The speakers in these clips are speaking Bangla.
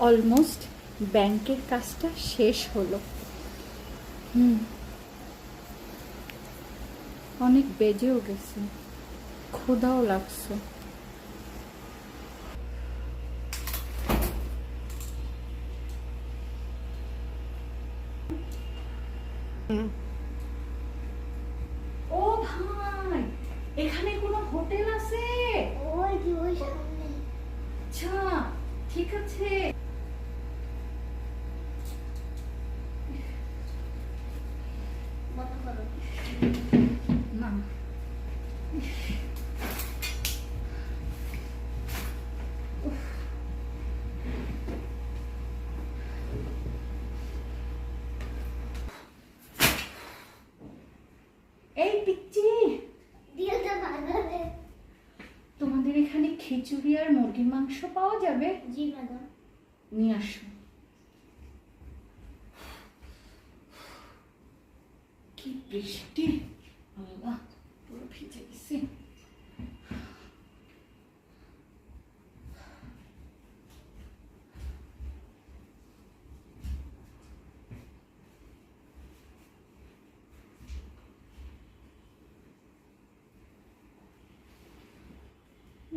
অলমোস্ট ব্যাংকের কাজটা শেষ হলো। অনেক বেজেও গেছে, ক্ষুধাও লাগছে। ও ভাই, এখানে কোনো হোটেল আছে? ওই সামনে। আচ্ছা, ঠিক আছে। বন্ধ করো। না, এই পিচ্চি, দিলটা ভাঙালে। তোমাদের এখানে খিচুড়ি আর মুরগির মাংস পাওয়া যাবে? জি ম্যাডাম। নিয়ে আসো। কি বৃষ্টি, আল্লাহ, পুরো ভিজে গেছি।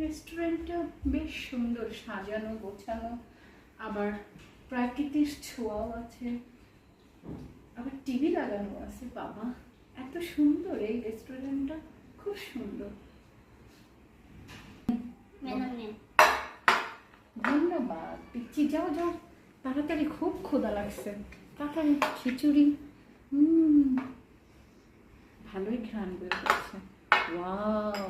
রেস্টুরেন্টটা বেশ সুন্দর সাজানো গোছানো, আবার প্রাকৃতিক ছোঁয়াও আছে, আবার টিভি লাগানো আছে। বাবা, এত সুন্দর এই রেস্টুরেন্টটা, খুব সুন্দর। ম্যাডাম নেন। ধন্যবাদ পিচ্চি, যাও যাও তাড়াতাড়ি, খুব ক্ষুধা লাগছে। তাড়াতাড়ি খিচুড়ি, ভালোই ঘ্রাণ বের করছে। ওয়াও,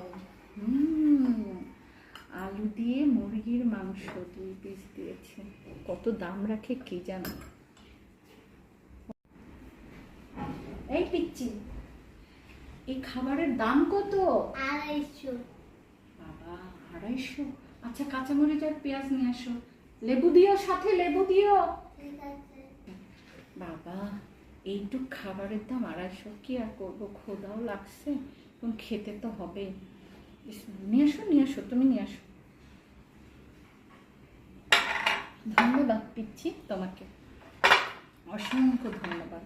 আলু দিয়ে মুরগির মাংস 2 পিস দিয়েছে। কত দাম রাখে কি জানো। এই পিচ্চি, এই খাবারের দাম কত? 250। বাবা, 250? আচ্ছা, কাঁচামরিচ আর পেঁয়াজ নিয়ে আসো। লেবু দিও, সাথে লেবু দিও। ঠিক আছে। বাবা, এইটুক খাবারের দাম 250, কি আর করবো, ক্ষুধাও লাগছে, এখন খেতে তো হবে। নিয়ে আসো, নিয়ে আসো, তুমি নিয়ে আসো। ধন্যবাদ পিচ্ছি, তোমাকে অসংখ্য ধন্যবাদ।